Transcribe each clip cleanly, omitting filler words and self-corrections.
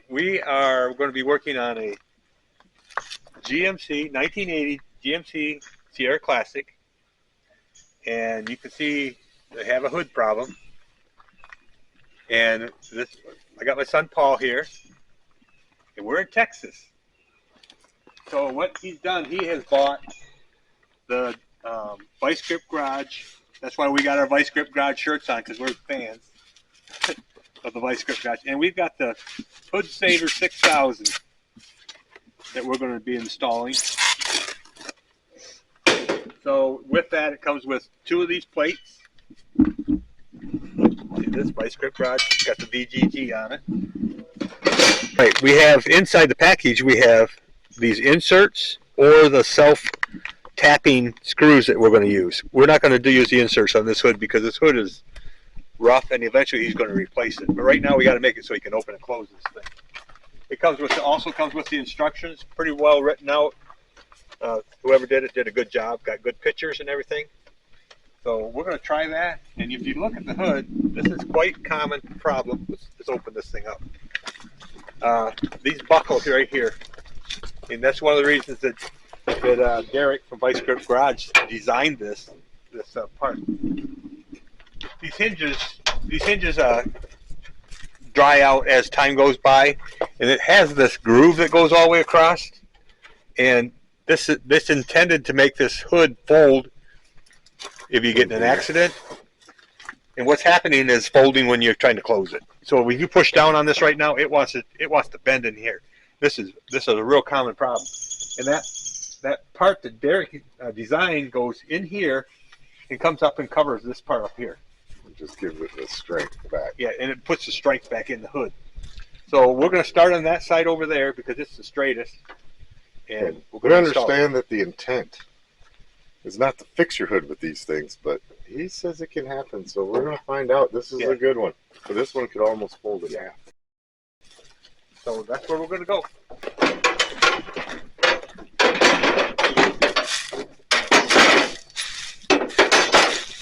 We are going to be working on a GMC 1980 GMC Sierra Classic, and you can see they have a hood problem. And this, I got my son Paul here, and we're in Texas. So what he's done, he has bought the Vice Grip Garage. That's why we got our Vice Grip Garage shirts on, because we're fans of the Vice Grip Garage. And we've got the Hood Saver 6000 that we're going to be installing. So with that, it comes with 2 of these plates. See this Vice Grip Garage, it's got the VGG on it. Right, we have inside the package, we have these inserts or the self-tapping screws that we're going to use. We're not going to use the inserts on this hood because this hood is rough, and eventually he's going to replace it. But right now we got to make it so he can open and close this thing. It comes with also comes with the instructions, pretty well written out. Whoever did it did a good job. Got good pictures and everything. So we're going to try that. And if you look at the hood, this is quite common problem. Let's open this thing up. These buckles right here, and that's one of the reasons that Derek from Vice Grip Garage designed this part. These hinges dry out as time goes by, and it has this groove that goes all the way across, and this intended to make this hood fold if you get in an accident. And what's happening is folding when you're trying to close it. So when you push down on this right now, it wants to bend in here. This is a real common problem. And that part that Derek designed goes in here and comes up and covers this part up here. It just gives it the strength back. Yeah, and it puts the strength back in the hood. So we're going to start on that side over there because it's the straightest. And we understand that the intent is not to fix your hood with these things, but he says it can happen. So we're going to find out. This is a good one. So this one could almost fold in half. So that's where we're going to go.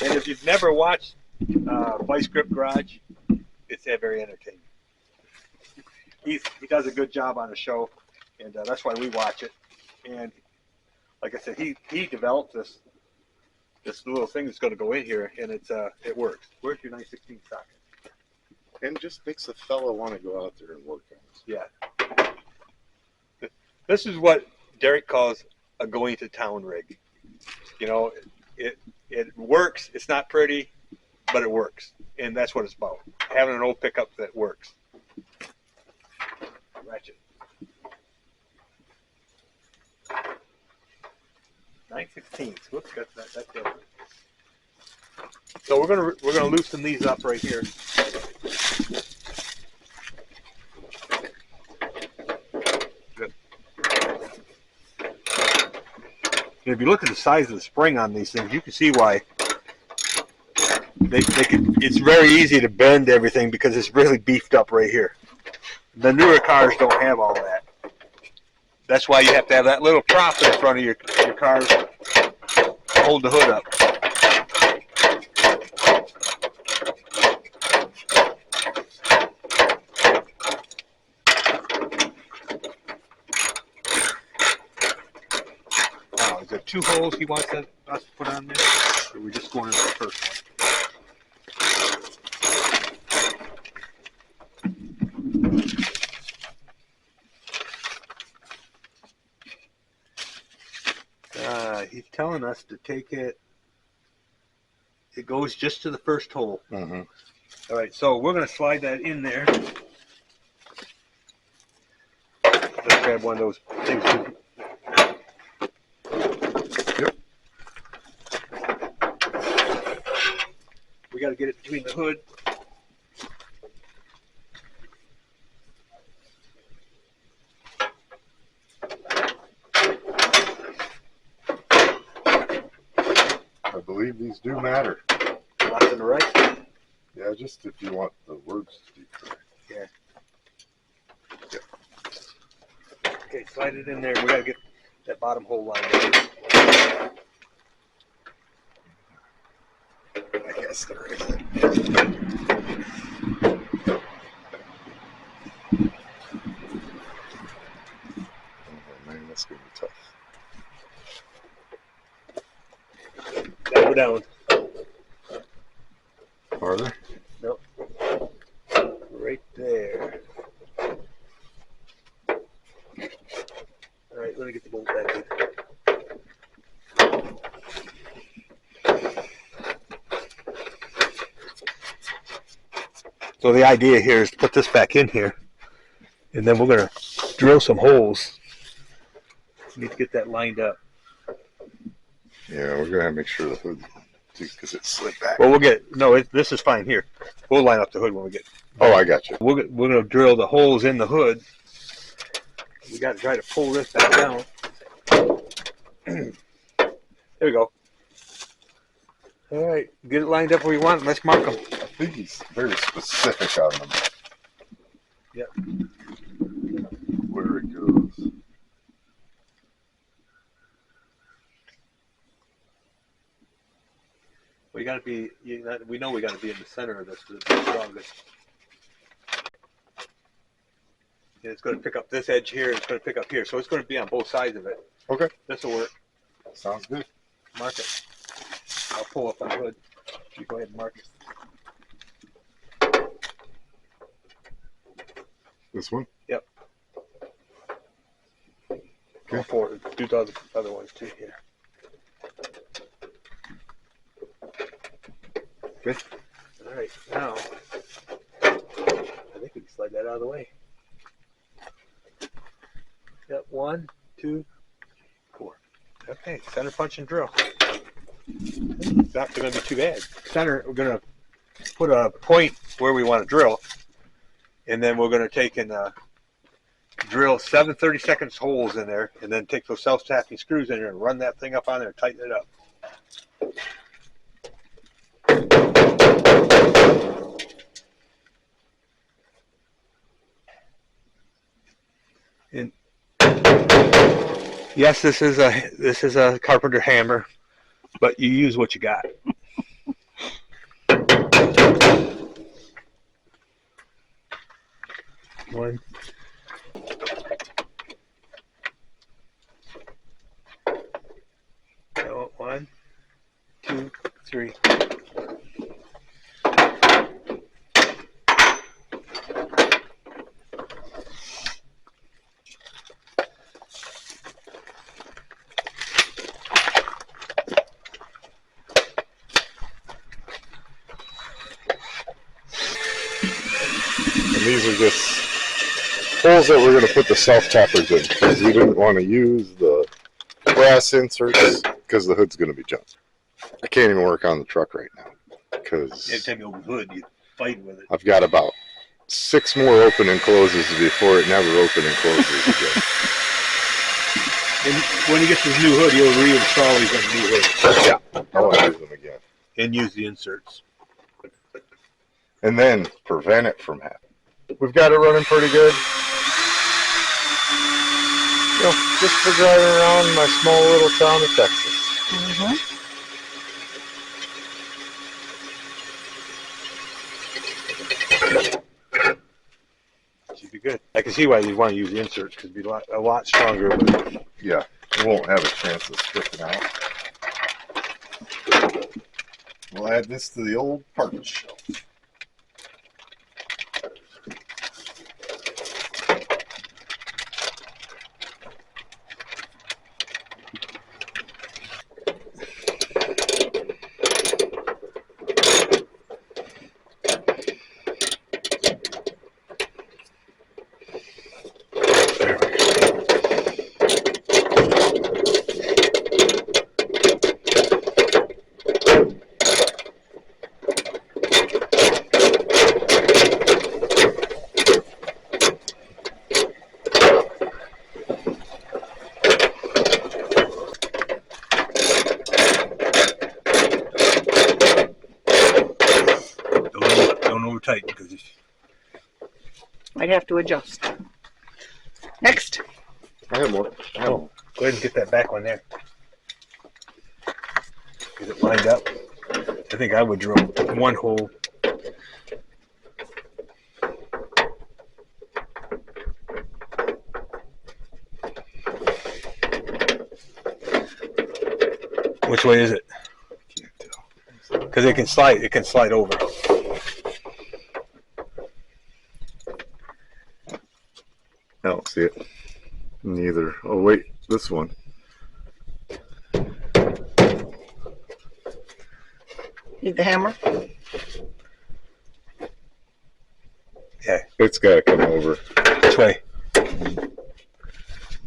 And if you've never watched Vice Grip Garage, it's very entertaining. He does a good job on the show, and that's why we watch it. And like I said, he developed this little thing that's going to go in here, and it works. Where's your 916 socket? And just makes a fellow want to go out there and work on it. Yeah. This is what Derek calls a going to town rig. You know, it works. It's not pretty, but it works, and that's what it's about. Having an old pickup that works. Ratchet. 9/16. Whoops, that's good. So we're gonna loosen these up right here. Good. And if you look at the size of the spring on these things, you can see why it's very easy to bend everything because it's really beefed up right here. The newer cars don't have all that. That's why you have to have that little prop in front of your car to hold the hood up. Now, is there 2 holes he wants us to put on there? Or are we just going into the first one? He's telling us to take it. It goes just to the first hole. Mm-hmm. All right, so we're going to slide that in there. Let's grab one of those things. Yep. We got to get it between the hood. I believe these do matter. Left and right? Yeah, just if you want the words to be correct. Yeah. Okay, slide it in there. We got to get that bottom hole lined up. I guess there is. farther. Nope. Right there. All right, let me get the bolt back in. So the idea here is to put this back in here, and then we're going to drill some holes. We need to get that lined up. Yeah, we're gonna make sure the hood, because it slid back. Well, we'll get this is fine here. We'll line up the hood when we get. Oh, I got you. We're going to drill the holes in the hood. We got to try to pull this back down. There we go. All right, get it lined up where you want. Let's mark them. I think he's very specific on them. Yep. Where it goes. We got to be. We know we got to be in the center of this. The strongest. And it's going to pick up this edge here. It's going to pick up here, so it's going to be on both sides of it. Okay. This will work. Sounds good. Mark it. I'll pull up on the hood. You go ahead and mark it. This one? Yep. Okay. Do the other ones too here. Good. All right. Now, I think we can slide that out of the way. Yep. 1, 2, 4. Okay. Center punch and drill. It's not going to be too bad. Center, we're going to put a point where we want to drill, and then we're going to take and drill 7 30-second holes in there, and then take those self-tapping screws in there and run that thing up on there and tighten it up. And yes, this is a carpenter hammer, but you use what you got. One. No, 1, 2, 3. These are just holes that we're going to put the self-tappers in, because we didn't want to use the brass inserts because the hood's going to be jumped. I can't even work on the truck right now because Every time you open the hood, you fight with it. I've got about 6 more open and closes before it never open and closes again. And when he gets his new hood, he'll reinstall these on the new hood. Yeah, I want to use them again. And use the inserts. And then prevent it from happening. We've got it running pretty good. You know, just for driving around my small little town of Texas. Should be good. I can see why you want to use the inserts, because it'd be a lot stronger with it. Yeah, it won't have a chance of stripping out. We'll add this to the old parts shelf. Don't over tighten, because I'd have to adjust. Next. I have more. go ahead and get that back one there. Get it lined up. I think I would drill one hole. Which way is it? Because it can slide over. I don't see it. Neither. Oh wait, this one. Need the hammer? Yeah. It's got to come over This way.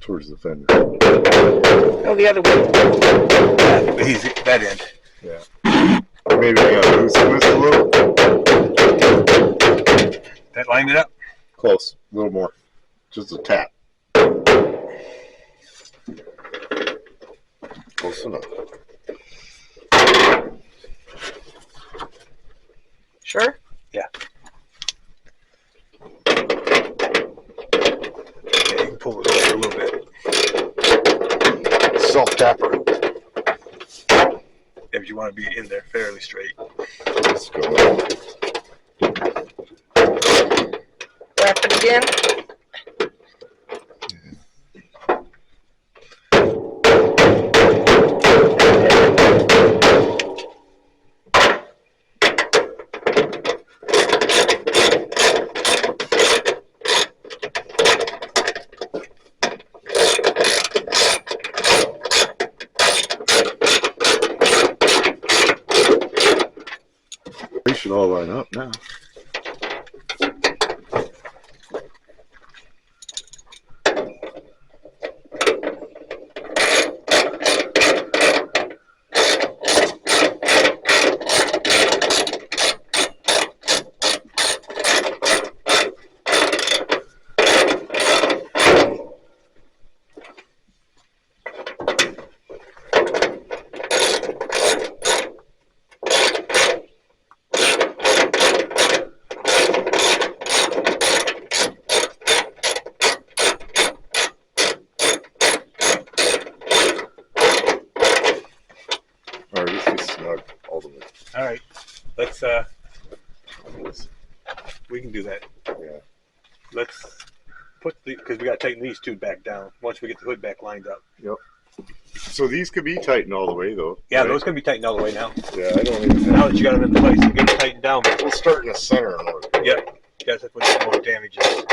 towards the fender. Oh, the other way. Yeah, he's at that end. Yeah. Maybe I gotta loosen this a little. That lined it up. Close. A little more. Just a tap. Close enough. Sure? Yeah. Yeah, you can pull it over a little bit. Self-tapper. If you want to be in there fairly straight. Let's go. Wrap it again. We should all line up now. All right, this is snug all the way. All right. Let's we can do that. Yeah. Let's put the, because we got to tighten these two back down once we get the hood back lined up. Yep. So these could be tightened all the way though. Yeah, right? those can be tightened all the way now. Yeah, I don't even Now have. that you got them in place, get them tightened down. We'll start in the center and work. Yep. That's what the more damage is.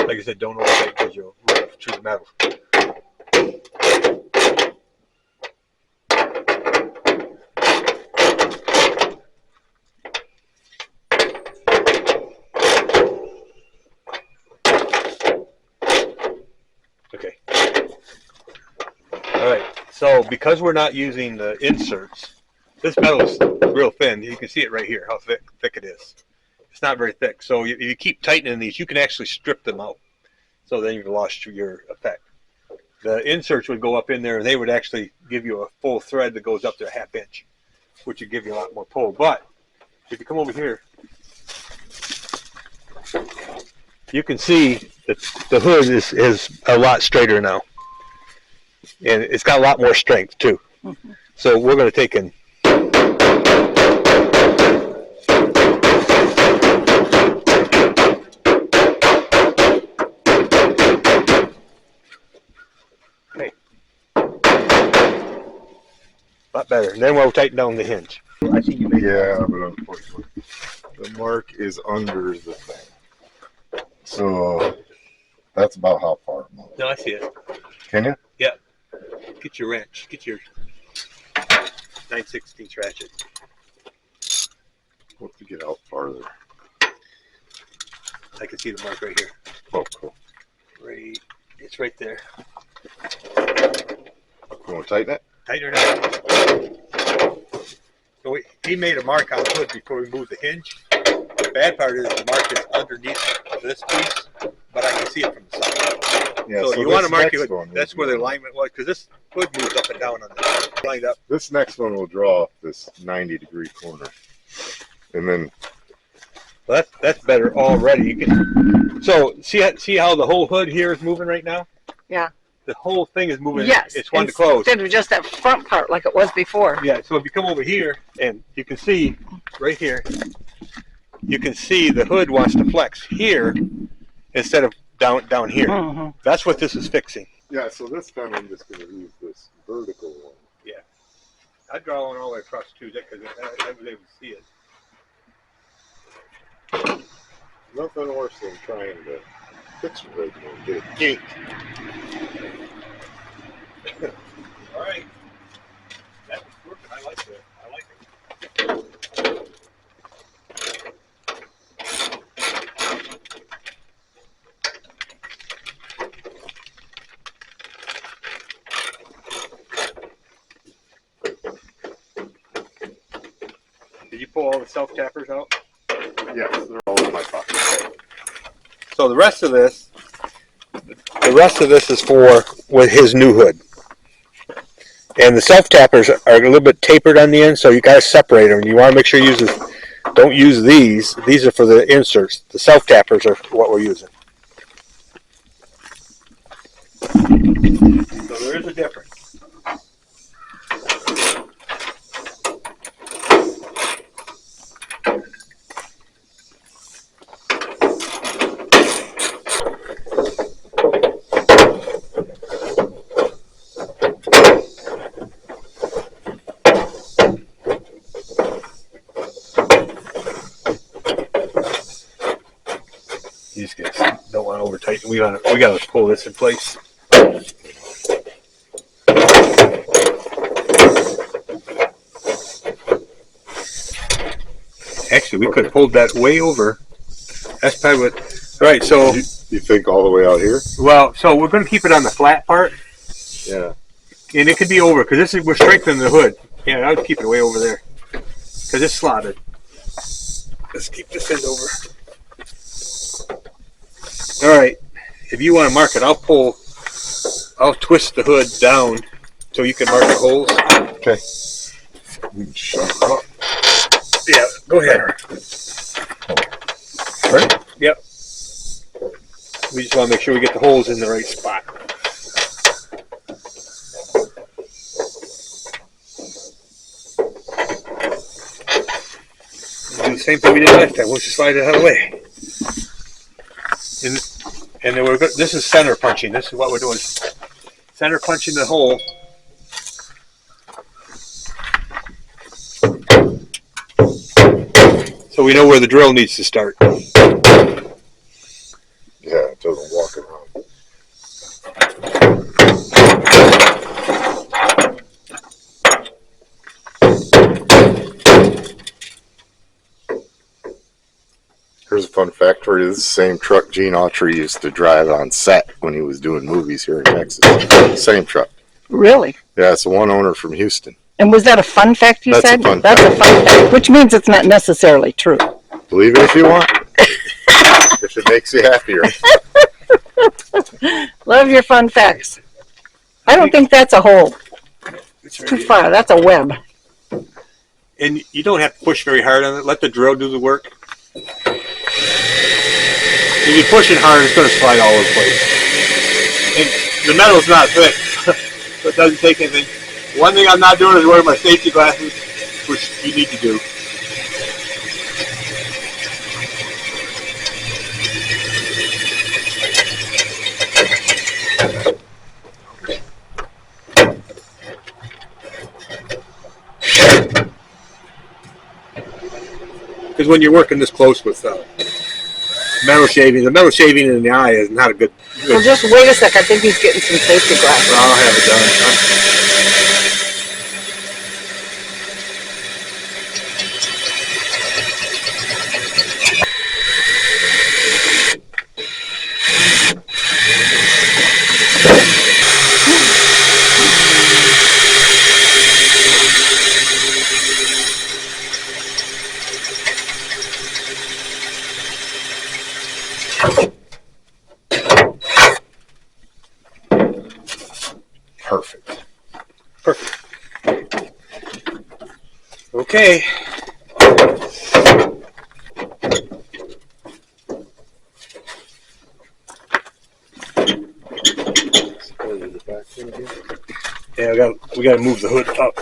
Like I said, don't over tighten because you'll rip through the metal. Okay. All right. So because we're not using the inserts, this metal is real thin. You can see it right here, how thick it is. It's not very thick. So if you keep tightening these, you can actually strip them out. So then you've lost your effect. The inserts would go up in there, and they would actually give you a full thread that goes up to a ½ inch, which would give you a lot more pull. But if you come over here, you can see that the hood is a lot straighter now. And it's got a lot more strength, too. Mm-hmm. So we're going to take and a lot better. And then we'll tighten down the hinge. I see you made Yeah, but unfortunately, the mark is under the thing. So that's about how far. No, I see it. Can you? Get your wrench. Get your 9/16 ratchet. We'll have to get out farther. I can see the mark right here. Oh, cool. Right, it's right there. You want to tighten it? Tighten it up. So he made a mark on the hood before we moved the hinge. The bad part is the mark is underneath this piece, but I can see it from the side. Yeah. So you want to this mark next your hood. one That's will where the go- alignment was, because this hood moves up and down on this. Lined up. This next one will draw off this 90-degree corner, and then Well, that's better already. You can. So see how the whole hood here is moving right now? Yeah. The whole thing is moving. Yes. It's one to close. Instead of just that front part like it was before. Yeah. So if you come over here and you can see right here, you can see the hood wants to flex here instead of down here. Mm-hmm. That's what this is fixing. yeah. So this time I'm just going to use this vertical one. I'd draw one all the way across too, because I was able to see it. Nothing worse than trying to Fix it right there. Get it ganked. All right. That was working. I like that. I like it. Did you pull all the self tappers out? Yes, they're all in my pocket. So the rest of this is for with his new hood. And the self tappers are a little bit tapered on the end, so you gotta separate them. You want to make sure you use this. Don't use these. These are for the inserts. The self tappers are what we're using. So there is a difference. These guys don't want to over tighten. We gotta pull this in place. Actually, we could have pulled that way over. That's probably what. All right, so You think all the way out here? well, so we're going to keep it on the flat part, Yeah. and it could be over because we're strengthening the hood. Yeah, I would keep it way over there because it's slotted. Let's keep this end over. All right, if you want to mark it, I'll twist the hood down so you can mark the holes. Okay. Shut up. Yeah, go ahead. Right? Yep. We just want to make sure we get the holes in the right spot. Do the same thing we did last time. We'll just slide it out of the way. And then we're good. This is center punching. This is what we're doing. Center punching the hole. So we know where the drill needs to start. Yeah, it doesn't walk around. Here's a fun fact for you. This is the same truck Gene Autry used to drive on set when he was doing movies here in Texas. Same truck. Really? Yeah, it's the one owner from Houston. And was that a fun fact you That's a said? fun That's fact. a fun fact, which means it's not necessarily true. Believe it if you want. If it makes you happier. Love your fun facts. I don't think that's a hole. It's Too far. That's a web. And you don't have to push very hard on it. Let the drill do the work. If you push it hard, it's going to slide all over the place. And the metal's not thick, so it doesn't take anything. One thing I'm not doing is wearing my safety glasses, which you need to do. Because when you're working this close with metal shaving, the metal shaving in the eye is not a good. Well, just wait a sec. I think he's getting some safety glasses. I'll have it done. Perfect. Perfect. Okay. Yeah, we got to move the hood up.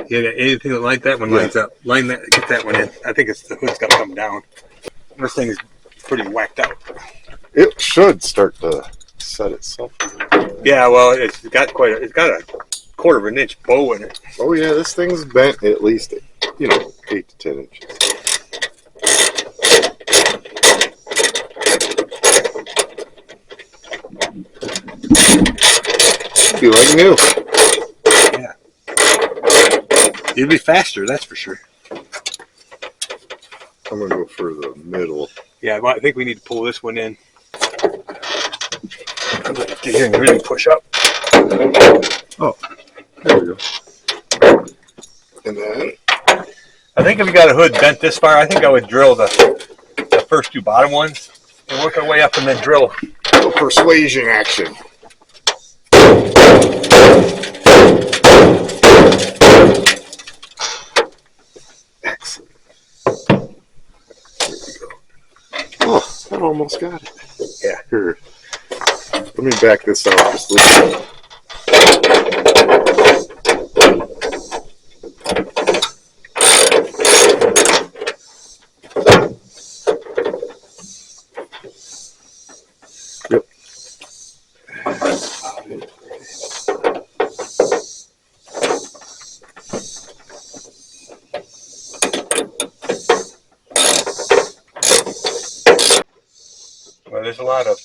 Yeah, anything like that one lines up. Line that, get that one in. I think the hood's got to come down. This thing is pretty whacked out. It should start to set itself. Yeah, well, it's got quarter of an inch bow in it. Oh yeah, this thing's bent at least, 8 to 10 inches. Be like new. Yeah. It'd be faster, that's for sure. I'm gonna go for the middle. Yeah, I think we need to pull this one in. I'm gonna get here and really push up. Oh, there we go. And then I think if you got a hood bent this far, I think I would drill the first two bottom ones and work our way up and then drill. persuasion action. Excellent. There we go. Oh, I almost got it. Yeah. Here. Let me back this out just a little bit. Yep. Well, there's a lot of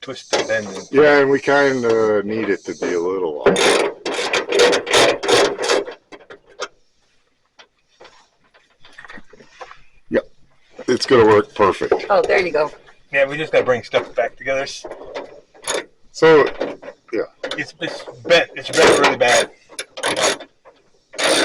twist and bending. Yeah, and we kind of need it to be a little off. Yep, it's gonna work perfect. Oh, there you go. Yeah, we just gotta bring stuff back together. So, It's bent. It's bent really bad.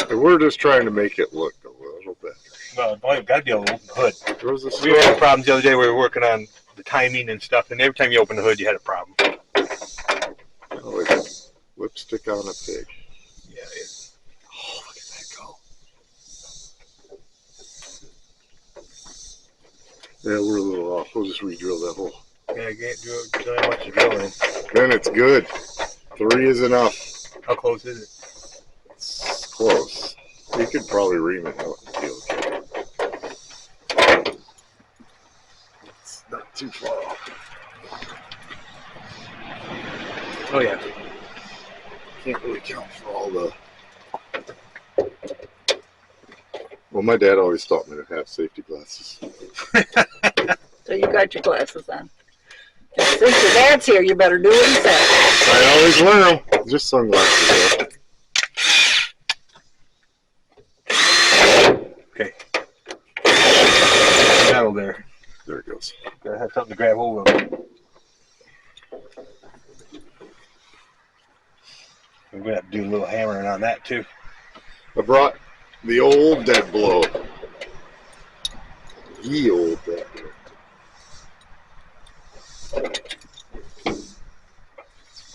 and we're just trying to make it look a little better. Well, boy, you've got to be able to open the hood. There's a We had problems the other day. We were working on the timing and stuff, and every time you open the hood, you had a problem. Oh, it's lipstick on a pig. Yeah. Oh, look at that go. Yeah, we're a little off. We'll just re-drill that hole. Yeah, you can't do that much drilling. Then it's good. 3 is enough. How close is it? It's close. You could probably ream it out and be okay. It's not too far off. Oh yeah. Can't really count for all the... Well, my dad always taught me to have safety glasses. So you got your glasses on. And since your dad's here, you better do what he says. I always wear them. Just sunglasses, though. Okay. Metal there. There it goes. Gotta have something to grab hold of. We're gonna have to do a little hammering on that too. I brought the old dead blow. Ye old dead blow.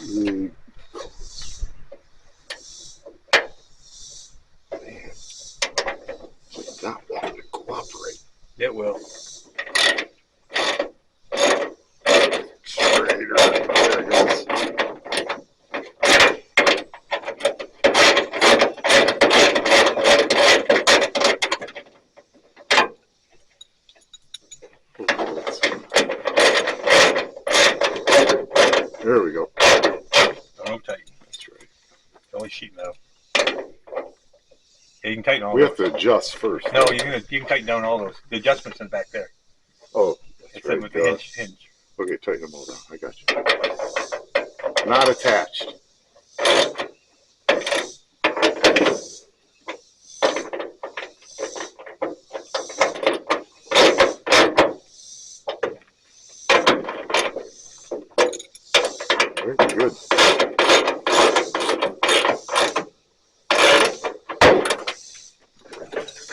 Really close. Man, it's not wanting to cooperate. It will. Straighter. There it goes. There we go. Don't tighten. That's right. It's only sheet metal. Yeah, you can tighten all We those. have to adjust first. No, you can tighten down all those. The adjustments in back there. Oh, that's It's right. with the hinge. Okay, tighten them all down. I got you. Not attached. Very good.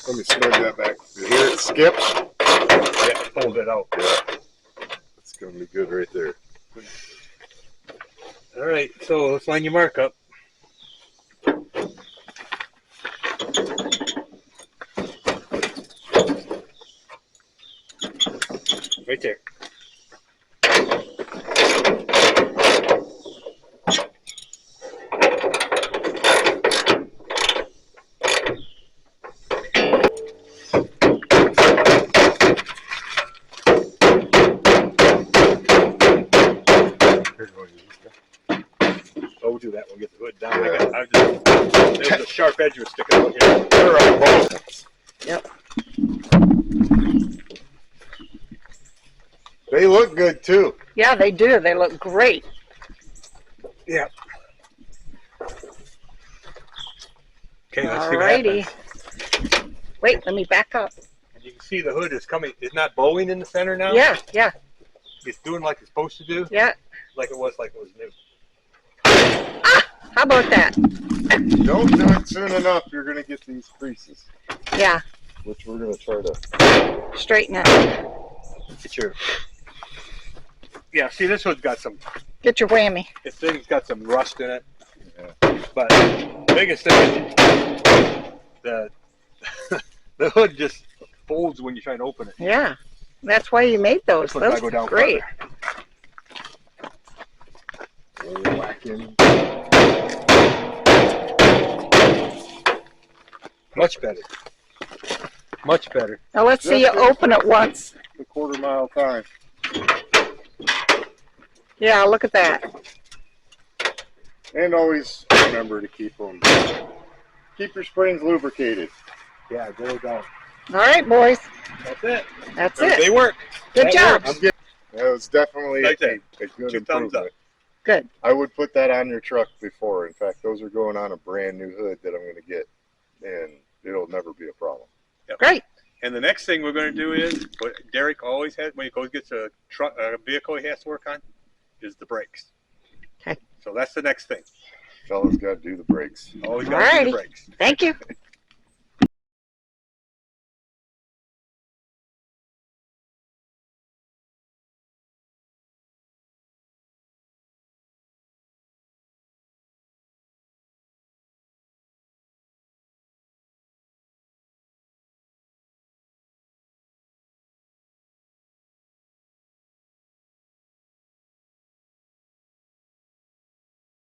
Let me snug that back. You hear it skip? Yeah, fold it out. Yeah. It's going to be good right there. All right, so let's line your mark up. Right there. Oh, we'll do that one, get the hood down. There was a sharp edge was sticking out here. They're on both. Yep. They look good too. Yeah, they do. They look great. Yeah. Okay, let's see what Alrighty. happens. Wait, let me back up. And you can see the hood is coming. It's not bowing in the center now. Yeah, yeah, It's doing like it's supposed to do. yeah. Like it was new. How about that? Don't do it soon enough. You're gonna get these creases, Yeah, which we're gonna try to. straighten it. Get your. Yeah, see, this hood's got some. Get your whammy. This thing's got some rust in it. Yeah. But the biggest thing is the the hood just folds when you try to open it. Yeah, that's why you made those. This one's gotta Those go down are great. farther. Whacking. Much better. Much better. Now let's see you open it once. The quarter-mile time. Yeah, look at that. And always remember to keep your springs lubricated. Yeah, go down. All right, boys. That's it. That's They it. work. Good That job. works. That was definitely Like a that. good Two thumbs up. improvement. Good. I would put that on your truck before. In fact, those are going on a brand new hood that I'm going to get, and it'll never be a problem. Great. And the next thing we're going to do is what Derek always has when he goes gets a truck, a vehicle he has to work on, is the brakes. Okay. So that's the next thing. Fellas got to do the brakes. Always got to do Alrighty. the brakes. Thank you.